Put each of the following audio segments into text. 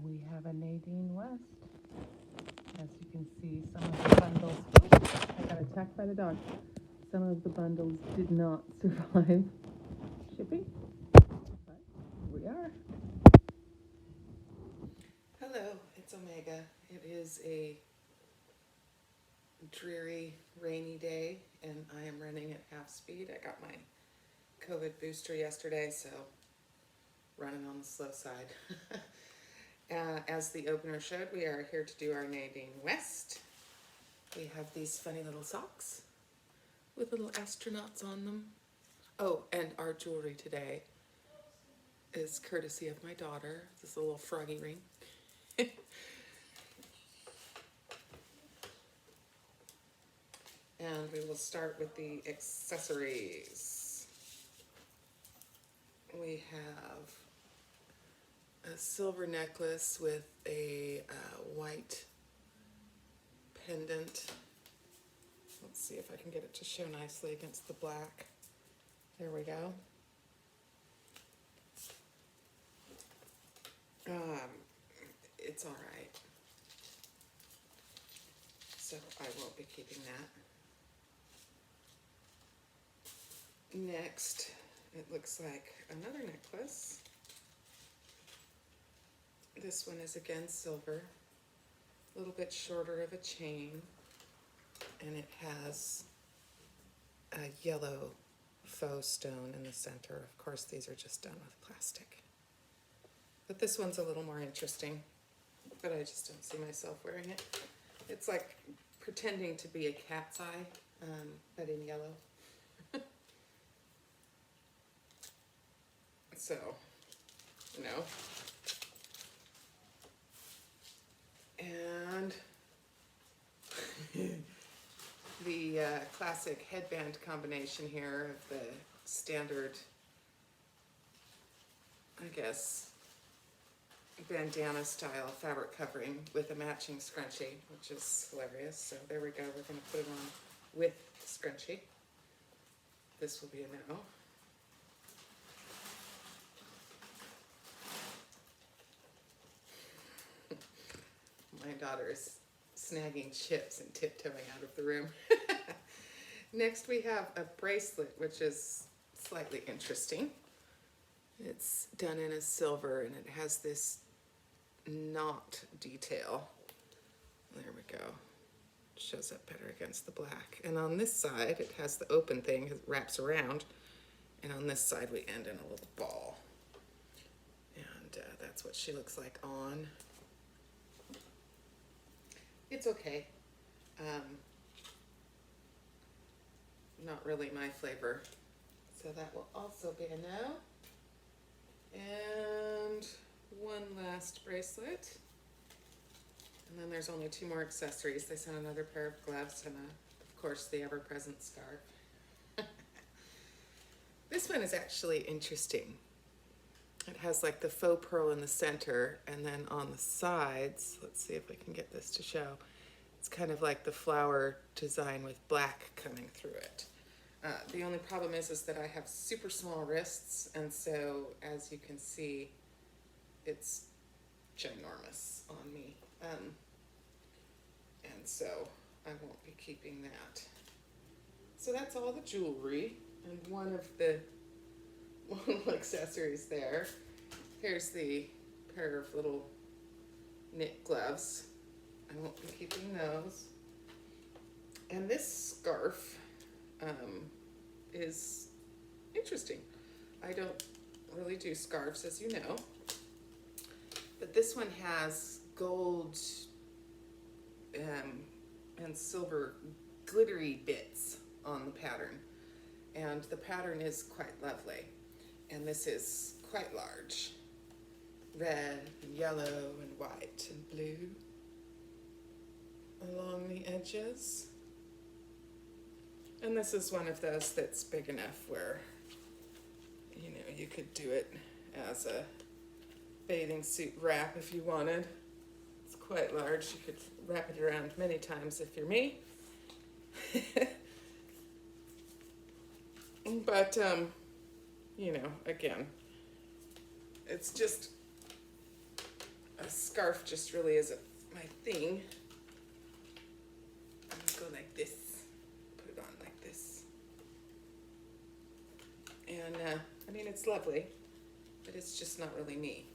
We have a Nadine West. As you can see, some of the bundles, I got attacked by the dog. Some of the bundles did not survive shipping, but here we are. Hello, it's Omega. It is a dreary, rainy day, and I am running at half speed. I got my COVID booster yesterday, so running on the slow side. As the opener showed, we are here to do our Nadine West. We have these funny little socks with little astronauts on them. Oh, and our jewelry today is courtesy of my daughter. This little froggy ring. And we will start with the accessories. We have a silver necklace with a white pendant. Let's see if I can get it to show nicely against the black. There we go. It's all right. So I won't be keeping that. Next, it looks like another necklace. This one is again silver, a little bit shorter of a chain, and it has a yellow faux stone in the center. Of course, these are just done with plastic. But this one's a little more interesting, but I just don't see myself wearing it. It's like pretending to be a cat's eye, but in yellow. So, you know. And the classic headband combination here of the standard, I guess, bandana style fabric covering with a matching scrunchie, which is hilarious. So there we go. We're going to put it on with scrunchie. This will be a no. My daughter is snagging chips and tiptoeing out of the room. Next we have a bracelet, which is slightly interesting. It's done in a silver and it has this knot detail. There we go. Shows up better against the black. And on this side, it has the open thing, it wraps around. And on this side, we end in a little ball. And that's what she looks like on. It's okay. Not really my flavor. So that will also be a no. And one last bracelet. And then there's only two more accessories. They sent another pair of gloves and, of course, the ever-present scarf. This one is actually interesting. It has like the faux pearl in the center, and then on the sides, let's see if I can get this to show, it's kind of like the flower design with black coming through it. The only problem is that I have super small wrists, and so as you can see, it's ginormous on me. And so I won't be keeping that. So that's all the jewelry, and one of the little accessories there. Here's the pair of little knit gloves. I won't be keeping those. And this scarf is interesting. I don't really do scarves, as you know, but this one has gold and silver glittery bits on the pattern, and the pattern is quite lovely. And this is quite large. Red, and yellow, and white, and blue along the edges. And this is one of those that's big enough where, you know, you could do it as a bathing suit wrap if you wanted. It's quite large. You could wrap it around many times if you're me. But, you know, again, it's just a scarf just really isn't my thing. I'm gonna go like this, put it on like this. And I mean, it's lovely, but it's just not really me.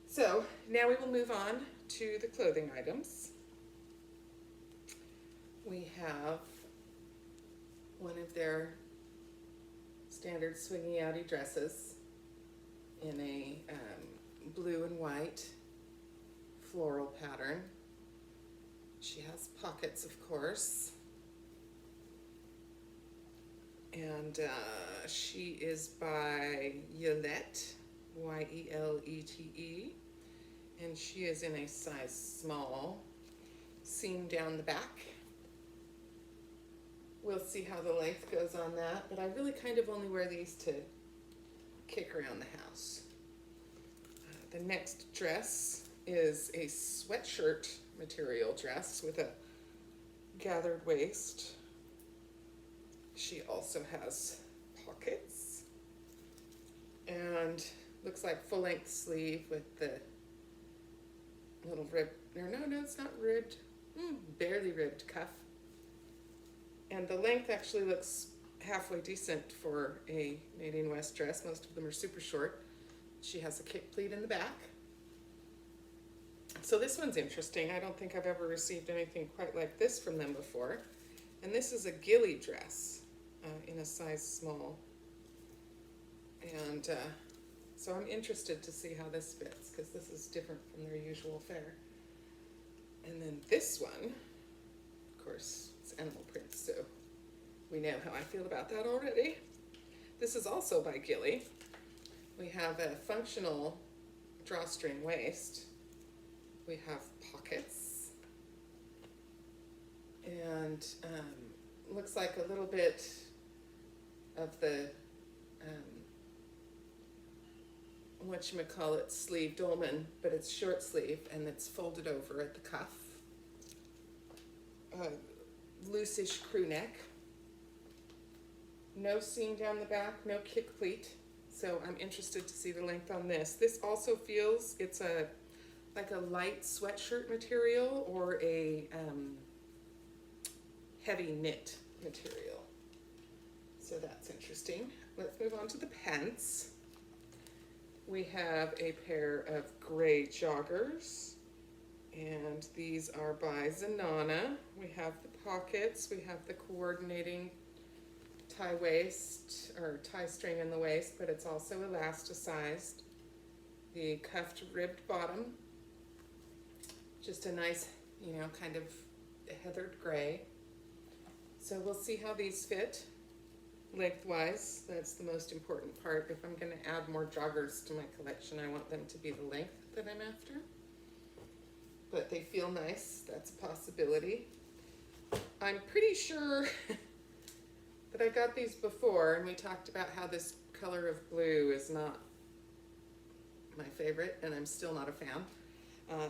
So now we will move on to the clothing items. We have one of their standard swingy outy dresses in a blue and white floral pattern. She has pockets, of course. And she is by Yolette, Yelete. And she is in a size small, seam down the back. We'll see how the length goes on that, but I really kind of only wear these to kick around the house. The next dress is a sweatshirt material dress with a gathered waist. She also has pockets and looks like full-length sleeve with the little rib, no, it's not ribbed, barely ribbed cuff. And the length actually looks halfway decent for a Nadine West dress. Most of them are super short. She has a kick pleat in the back. So this one's interesting. I don't think I've ever received anything quite like this from them before. And this is a ghillie dress in a size small. And so I'm interested to see how this fits, because this is different from their usual fare. And then this one, of course, it's animal print, so we know how I feel about that already. This is also by Ghillie. We have a functional drawstring waist. We have pockets. And looks like a little bit of the whatchamacallit sleeve dolmen, but it's short sleeve and it's folded over at the cuff. Loose-ish crew neck. No seam down the back, no kick pleat. So I'm interested to see the length on this. This also feels, it's like a light sweatshirt material or a heavy knit material. So that's interesting. Let's move on to the pants. We have a pair of gray joggers, and these are by Zanana. We have the pockets, we have the coordinating tie waist, or tie string in the waist, but it's also elasticized. The cuffed ribbed bottom, just a nice, kind of heathered gray. So we'll see how these fit lengthwise. That's the most important part. If I'm going to add more joggers to my collection, I want them to be the length that I'm after. But they feel nice. That's a possibility. I'm pretty sure that I got these before, and we talked about how this color of blue is not my favorite, and I'm still not a fan.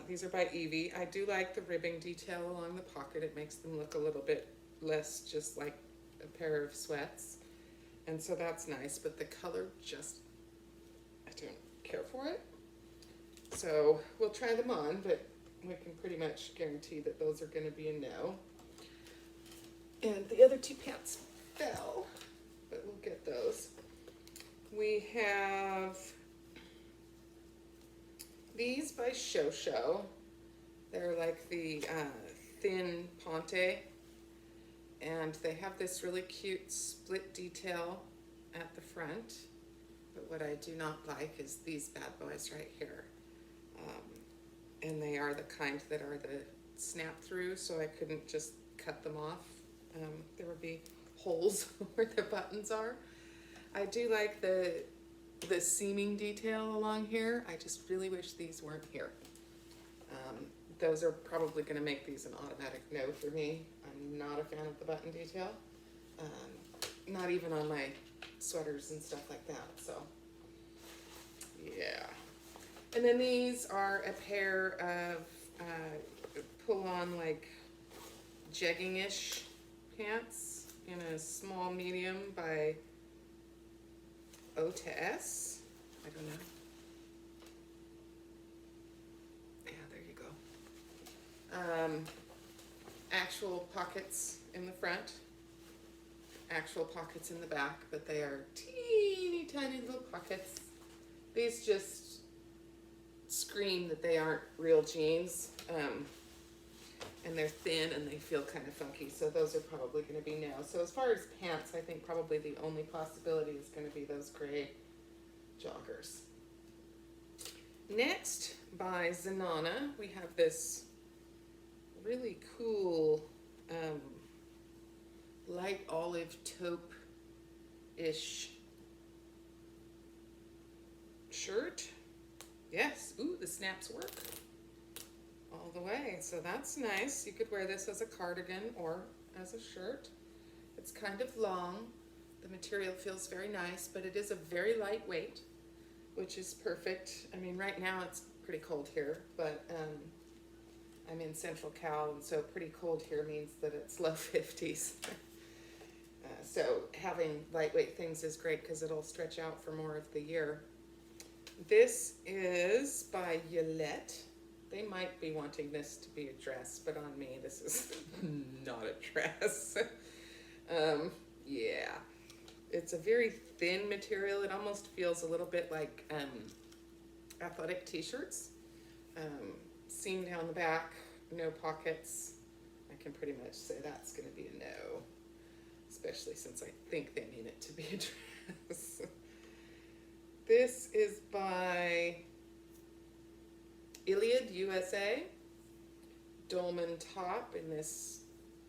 These are by Evie. I do like the ribbing detail along the pocket. It makes them look a little bit less just like a pair of sweats. And so that's nice, but the color just, I don't care for it. So we'll try them on, but we can pretty much guarantee that those are going to be a no. And the other two pants fell, but we'll get those. We have these by Shosho. They're like the thin ponte. And they have this really cute split detail at the front. But what I do not like is these bad boys right here. And they are the kind that are the snap through, so I couldn't just cut them off. There would be holes where the buttons are. I do like the seaming detail along here. I just really wish these weren't here. Those are probably going to make these an automatic no for me. I'm not a fan of the button detail. Not even on my sweaters and stuff like that, so yeah. And then these are a pair of pull-on like jegging-ish pants in a small medium by O to S. I don't know. Actual pockets in the front, actual pockets in the back, but they are teeny tiny little pockets. These just scream that they aren't real jeans, and they're thin and they feel kind of funky, so those are probably going to be no. So as far as pants, I think probably the only possibility is going to be those gray joggers. Next, by Zanana, we have this really cool light olive taupe-ish shirt. Yes, ooh, the snaps work all the way, so that's nice. You could wear this as a cardigan or as a shirt. It's kind of long. The material feels very nice, but it is a very lightweight, which is perfect. I mean, right now it's pretty cold here, but I'm in Central Cal, and so pretty cold here means that it's low 50s. So having lightweight things is great because it'll stretch out for more of the year. This is by Yolette. They might be wanting this to be a dress, but on me, this is not a dress. Yeah. It's a very thin material. It almost feels a little bit like athletic t-shirts. Seam down the back, no pockets. I can pretty much say that's going to be a no, especially since I think they mean it to be a dress. This is by Iliad USA. Dolmen top in this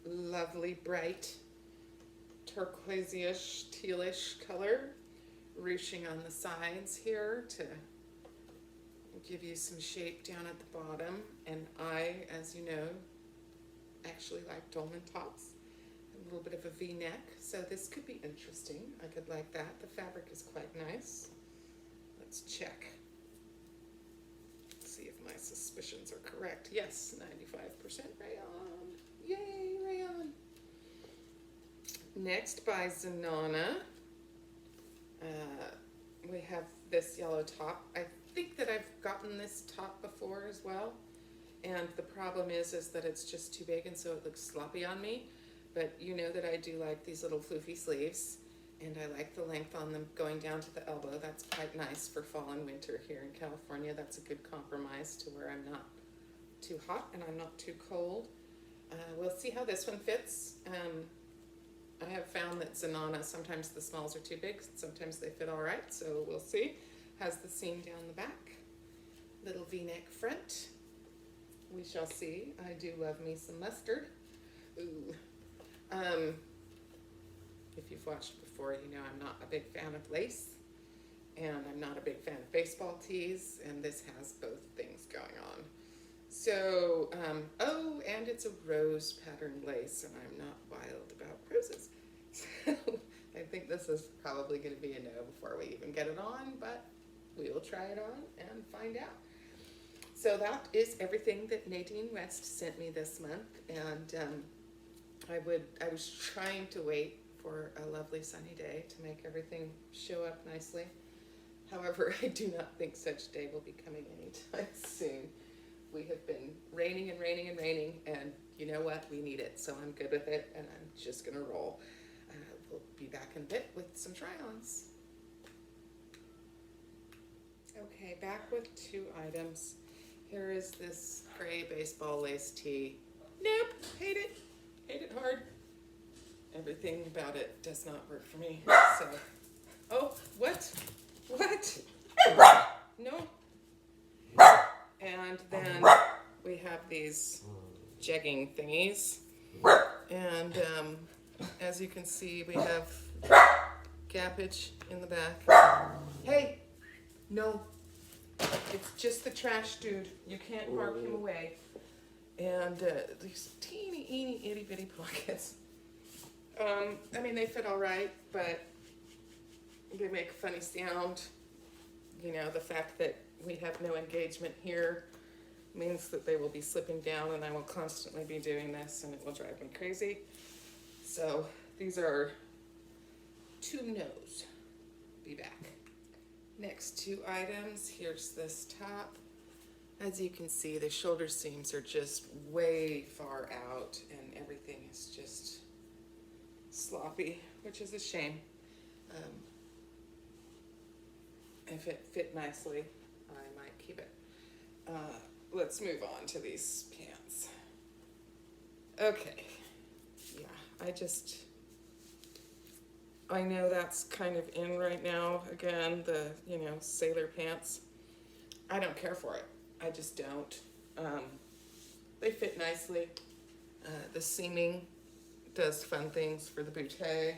lovely bright turquoisey-ish, tealish color, ruching on the sides here to give you some shape down at the bottom. And I, as you know, actually like dolmen tops. A little bit of a V-neck, so this could be interesting. I could like that. The fabric is quite nice. Let's check. See if my suspicions are correct. Yes, 95% rayon. Yay, rayon. Next, by Zanana, we have this yellow top. I think that I've gotten this top before as well, and the problem is that it's just too big and so it looks sloppy on me. But you know that I do like these little floofy sleeves, and I like the length on them going down to the elbow. That's quite nice for fall and winter here in California. That's a good compromise to where I'm not too hot and I'm not too cold. We'll see how this one fits. I have found that Zanana, sometimes the smalls are too big, sometimes they fit all right, so we'll see. Has the seam down the back, little V-neck front. We shall see. I do love me some mustard. Ooh. If you've watched before, you know I'm not a big fan of lace, and I'm not a big fan of baseball tees, and this has both things going on. So, oh, and it's a rose patterned lace, and I'm not wild about roses. So I think this is probably going to be a no before we even get it on, but we will try it on and find out. So that is everything that Nadine West sent me this month, and I was trying to wait for a lovely sunny day to make everything show up nicely. However, I do not think such day will be coming anytime soon. We have been raining and raining and raining, and you know what? We need it, so I'm good with it, and I'm just gonna roll. We'll be back in a bit with some try-ons. Okay, back with 2 items. Here is this gray baseball lace tee. Nope, hate it hard. Everything about it does not work for me, so. Oh, what? No. And then we have these jegging thingies, and as you can see, we have gappage in the back. Hey, no, it's just the trash dude. You can't bark him away. And these teeny, itty bitty pockets. I mean, they fit all right, but they make a funny sound. You know, the fact that we have no engagement here means that they will be slipping down, and I will constantly be doing this, and it will drive me crazy. So these are 2 no's. Be back. Next 2 items. Here's this top. As you can see, the shoulder seams are just way far out and everything is just sloppy, which is a shame. If it fit nicely, I might keep it. Let's move on to these pants. Okay, yeah, I know that's kind of in right now, again, the, sailor pants. I don't care for it. I just don't. They fit nicely. The seaming does fun things for the bootay.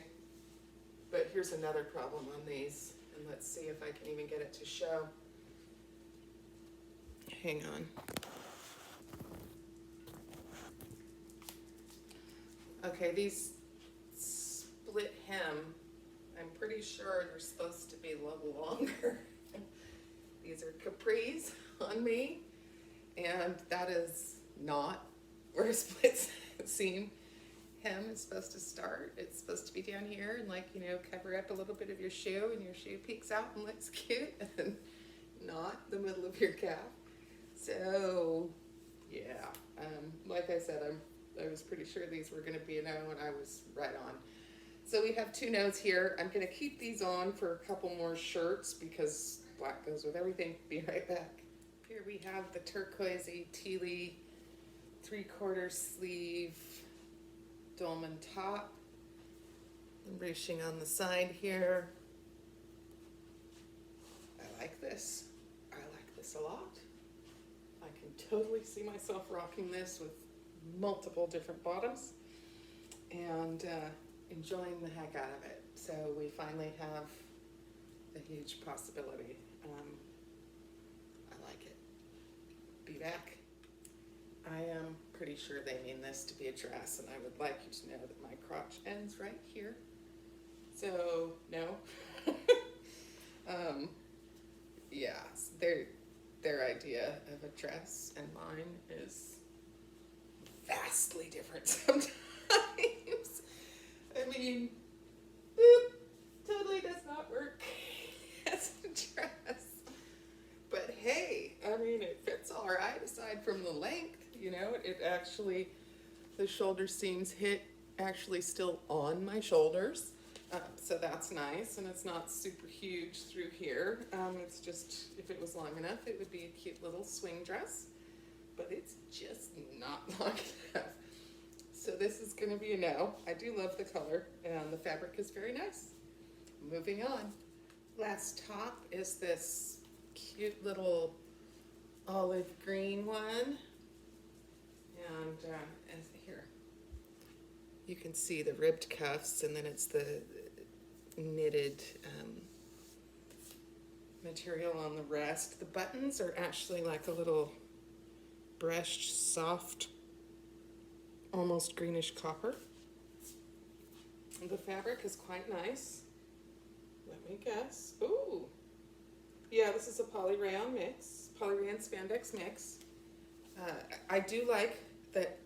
But here's another problem on these. And let's see if I can even get it to show. Hang on. Okay, these split hem, I'm pretty sure they're supposed to be a little longer. These are capris on me, and that is not where a split seam hem is supposed to start. It's supposed to be down here and cover up a little bit of your shoe, and your shoe peeks out and looks cute, and not the middle of your calf. So, yeah, like I said, I was pretty sure these were going to be a no, and I was right on. So we have 2 no's here. I'm going to keep these on for a couple more shirts because black goes with everything. Be right back. Here we have the Turquoisey tealy 3/4 sleeve dolman top. I'm ruching on the side here. I like this. I like this a lot. I can totally see myself rocking this with multiple different bottoms and enjoying the heck out of it. So we finally have a huge possibility. I like it. Be back. I am pretty sure they mean this to be a dress, and I would like you to know that my crotch ends right here. So, no. Yeah, their idea of a dress and mine is vastly different sometimes. I mean, totally does not work as a dress. But hey, I mean, it fits all right aside from the length, it actually, the shoulder seams hit actually still on my shoulders. So that's nice, and it's not super huge through here. It's just, if it was long enough, it would be a cute little swing dress, but it's just not long enough. So this is going to be a no. I do love the color, and the fabric is very nice. Moving on. Last top is this cute little olive green one. And here, you can see the ribbed cuffs, and then it's the knitted material on the rest. The buttons are actually like a little brushed, soft, almost greenish copper. And the fabric is quite nice. Let me guess. Ooh. Yeah, this is a polyrayon spandex mix. I do like that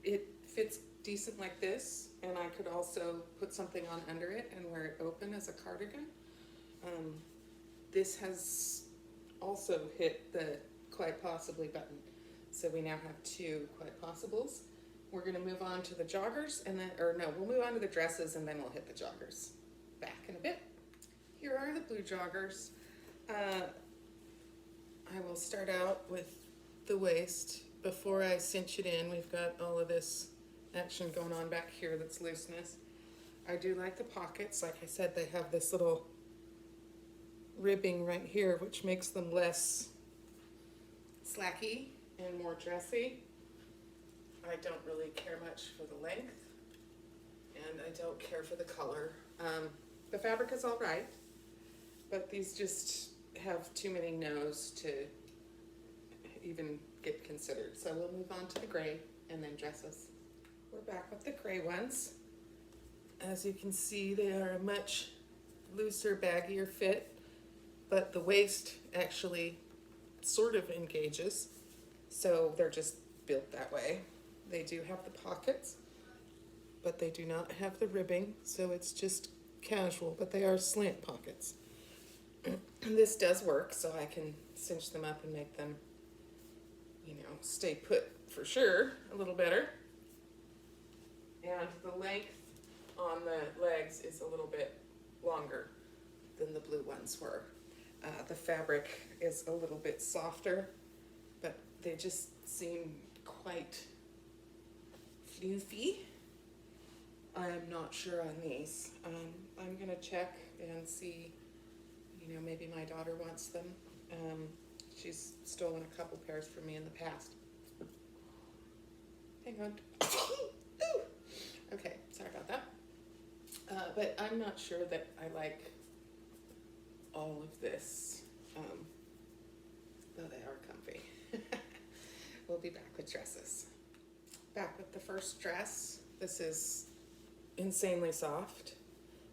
it fits decent like this, and I could also put something on under it and wear it open as a cardigan. This has also hit the quite possibly button. So we now have 2 quite possibles. We're going to move on to the joggers, and then, we'll move on to the dresses, and then we'll hit the joggers. Back in a bit. Here are the blue joggers. I will start out with the waist. Before I cinch it in, we've got all of this action going on back here that's looseness. I do like the pockets. Like I said, they have this little ribbing right here, which makes them less slacky and more dressy. I don't really care much for the length, and I don't care for the color. The fabric is all right, but these just have too many no's to even get considered. So we'll move on to the gray and then dresses. We're back with the gray ones. As you can see, they are a much looser, baggier fit, but the waist actually sort of engages, so they're just built that way. They do have the pockets, but they do not have the ribbing, so it's just casual, but they are slant pockets. This does work, so I can cinch them up and make them stay put for sure, a little better. And the length on the legs is a little bit longer than the blue ones were. The fabric is a little bit softer, but they just seem quite floofy. I'm not sure on these. I'm gonna check and see, you know, maybe my daughter wants them. She's stolen a couple pairs from me in the past. Hang on. Ooh. Okay, sorry about that. But I'm not sure that I like all of this, though they are comfy. We'll be back with dresses. Back with the first dress. This is insanely soft.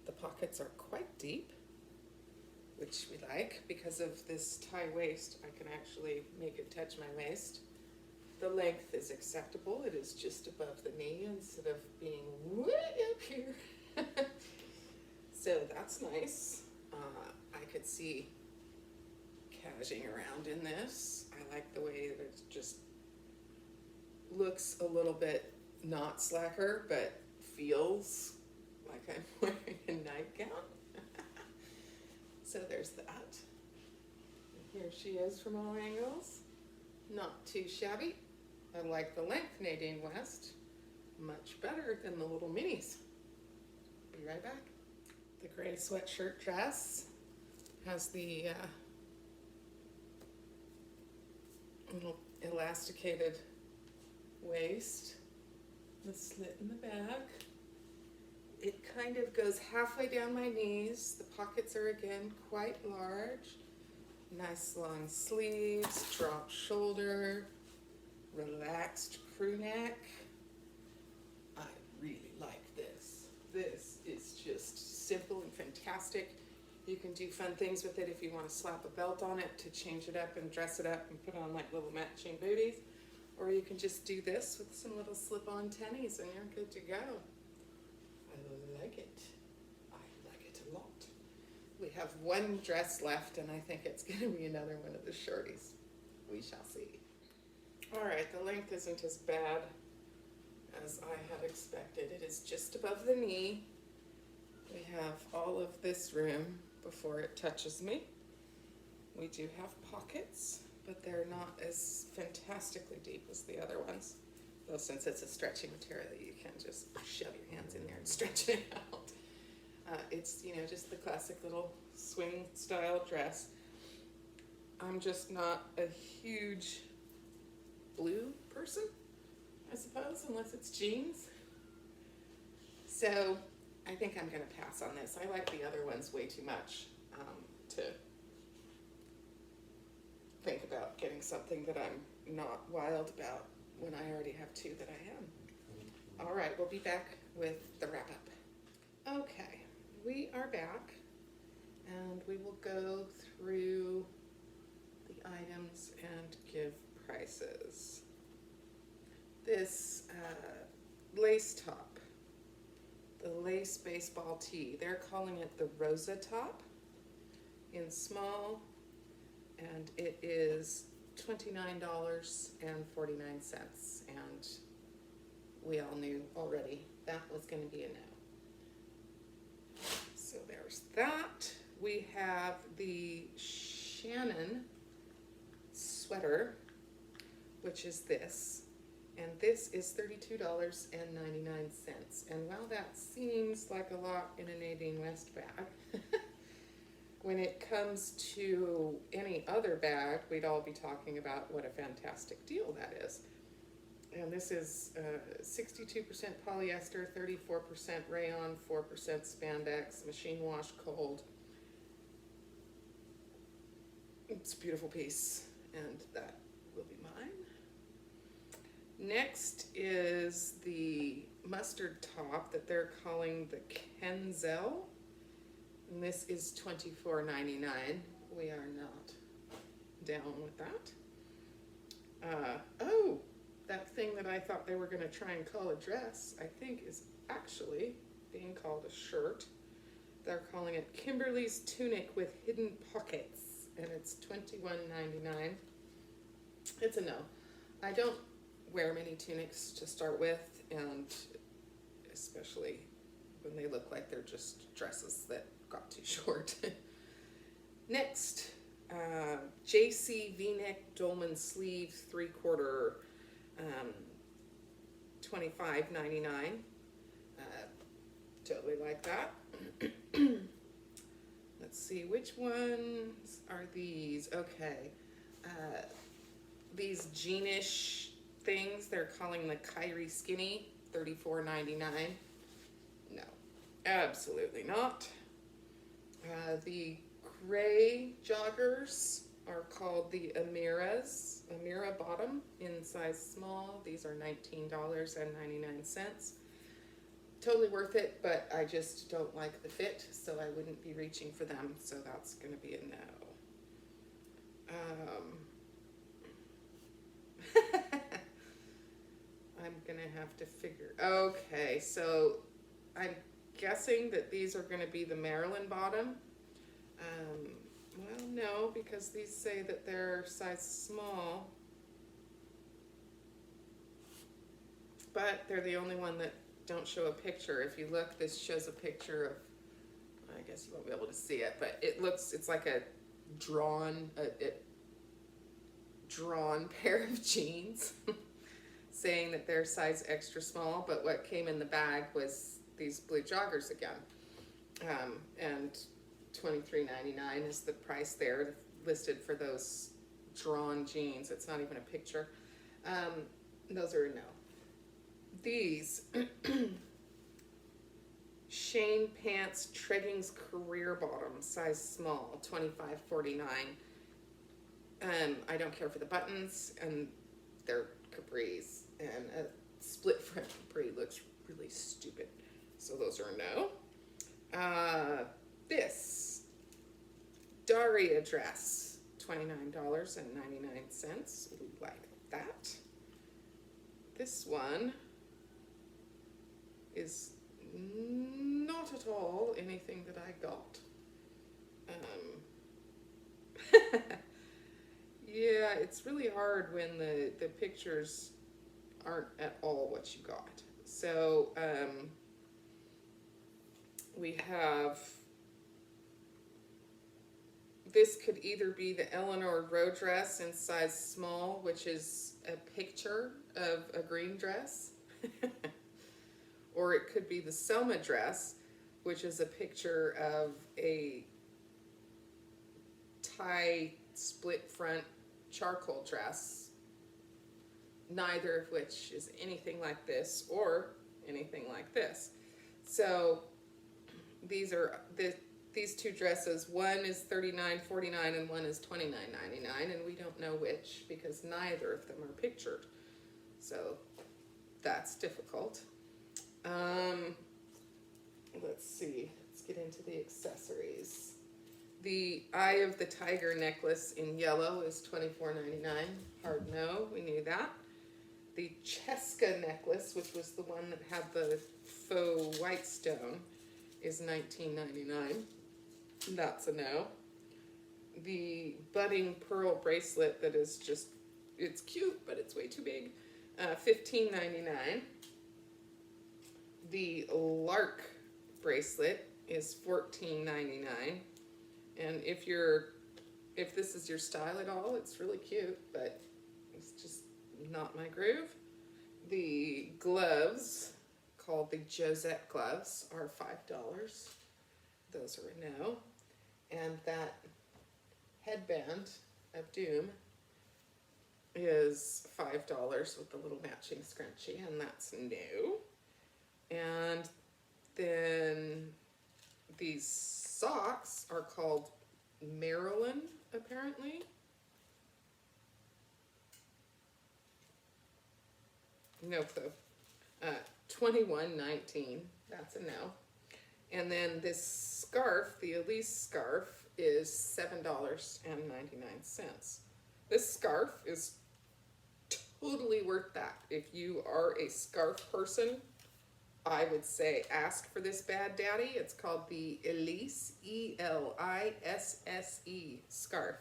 The pockets are quite deep, which we like. Because of this tie waist, I can actually make it touch my waist. The length is acceptable. It is just above the knee instead of being way up here. So that's nice. I could see cashing around in this. I like the way that it just looks a little bit not slacker, but feels like I'm wearing a nightgown. So there's that. And here she is from all angles. Not too shabby. I like the length, Nadine West. Much better than the little minis. Be right back. The gray sweatshirt dress has the little elasticated waist, the slit in the back. It kind of goes halfway down my knees. The pockets are again quite large. Nice long sleeves, drop shoulder, relaxed crew neck. I really like this. This is just simple and fantastic. You can do fun things with it if you want to slap a belt on it to change it up and dress it up and put on like little matching booties. Or you can just do this with some little slip-on tennies and you're good to go. I like it. I like it a lot. We have one dress left and I think it's going to be another one of the shorties. We shall see. All right, the length isn't as bad as I had expected. It is just above the knee. We have all of this room before it touches me. We do have pockets, but they're not as fantastically deep as the other ones. Though since it's a stretchy material, you can just shove your hands in there and stretch it out. It's, you know, just the classic little swing style dress. I'm just not a huge blue person, I suppose, unless it's jeans. So I think I'm going to pass on this. I like the other ones way too much to think about getting something that I'm not wild about when I already have two that I am. All right, we'll be back with the wrap up. Okay, we are back and we will go through the items and give prices. This lace top, the lace baseball tee, they're calling it the Rosa top in small, and it is $29.49, and we all knew already that was going to be a no. So there's that. We have the Shannon Sweater, which is this, and this is $32.99. And while that seems like a lot in a Nadine West bag, when it comes to any other bag, we'd all be talking about what a fantastic deal that is. And this is 62% polyester, 34% rayon, 4% spandex, machine wash cold. It's a beautiful piece, and that will be mine. Next is the mustard top that they're calling the Kenzel. And this is $24.99. We are not down with that. Oh, that thing that I thought they were going to try and call a dress, I think is actually being called a shirt. They're calling it Kimberly's Tunic with hidden pockets, and it's $21.99. It's a no. I don't wear many tunics to start with, and especially when they look like they're just dresses that got too short. Next, JC V-neck Dolmen sleeve 3/4, $25.99. Totally like that. Let's see, which ones are these? Okay, these jeanish things, they're calling the Kyrie Skinny, $34.99. No, absolutely not. The gray joggers are called the Amira bottom in size small. These are $19.99. Totally worth it, but I just don't like the fit, so I wouldn't be reaching for them, so that's going to be a no. I'm going to have to figure. Okay, so I'm guessing that these are going to be the Maryland bottom. Well, no, because these say that they're size small, but they're the only one that don't show a picture. If you look, this shows a picture of, I guess you won't be able to see it, but it's like a drawn pair of jeans saying that they're size extra small, but what came in the bag was these blue joggers again. And $23.99 is the price there listed for those drawn jeans. It's not even a picture. Those are a no. These Shane Pants Treggings Career Bottom, size small, $25.49. I don't care for the buttons, and they're capris, and a split front capri looks really stupid, so those are a no. This Daria dress, $29.99. We like that. This one is not at all anything that I got. Yeah, it's really hard when the pictures aren't at all what you got. So we have, this could either be the Eleanor Rowe dress in size small, which is a picture of a green dress, or it could be the Selma dress, which is a picture of a tie split front charcoal dress, neither of which is anything like this or anything like this. So these two dresses, one is $39.49 and one is $29.99, and we don't know which because neither of them are pictured. So that's difficult. Let's see, let's get into the accessories. The Eye of the Tiger necklace in yellow is $24.99. Hard no, we knew that. The Cheska necklace, which was the one that had the faux white stone, is $19.99. That's a no. The budding pearl bracelet that is just, it's cute, but it's way too big, $15.99. The Lark bracelet is $14.99. And if this is your style at all, it's really cute, but it's just not my groove. The gloves, called the Josette gloves, are $5. Those are a no. And that headband of doom is $5 with the little matching scrunchie, and that's no. And then these socks are called Maryland, apparently. No clue. $21.19. That's a no. And then this scarf, the Elise scarf, is $7.99. This scarf is totally worth that. If you are a scarf person, I would say ask for this bad daddy. It's called the Elise, E-L-I-S-S-E scarf.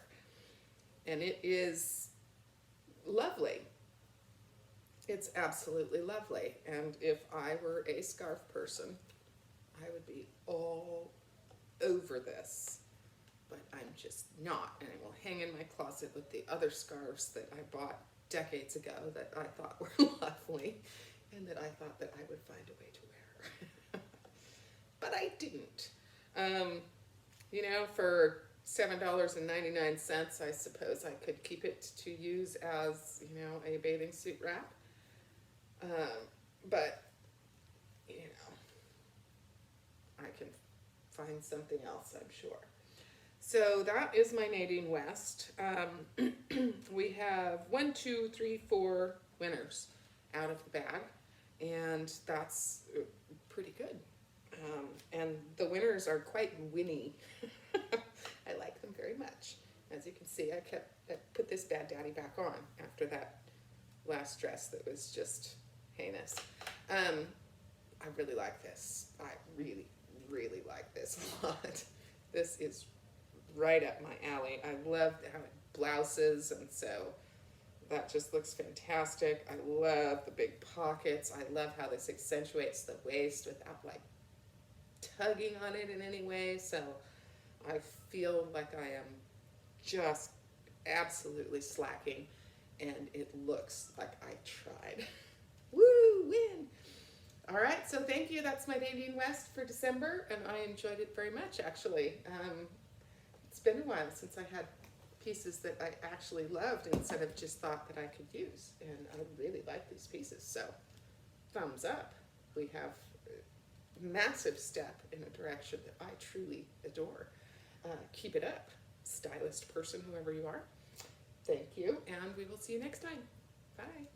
And it is lovely. It's absolutely lovely. And if I were a scarf person, I would be all over this. But I'm just not. And it will hang in my closet with the other scarves that I bought decades ago that I thought were lovely and that I thought that I would find a way to wear. But I didn't. You know, for $7.99, I suppose I could keep it to use as, you know, a bathing suit wrap. But, you know, I can find something else, I'm sure. So that is my Nadine West. We have 1, 2, 3, 4 winners out of the bag, and that's pretty good. And the winners are quite winny. I like them very much. As you can see, I put this bad daddy back on after that last dress that was just heinous. I really like this. I really, really like this a lot. This is right up my alley. I love how it blouses, and so that just looks fantastic. I love the big pockets. I love how this accentuates the waist without like tugging on it in any way. So I feel like I am just absolutely slacking, and it looks like I tried. Woo, win! All right, so thank you. That's my Nadine West for December, and I enjoyed it very much, actually. It's been a while since I had pieces that I actually loved instead of just thought that I could use, and I really like these pieces, so thumbs up. We have a massive step in a direction that I truly adore. Keep it up, stylist person, whoever you are. Thank you, and we will see you next time. Bye.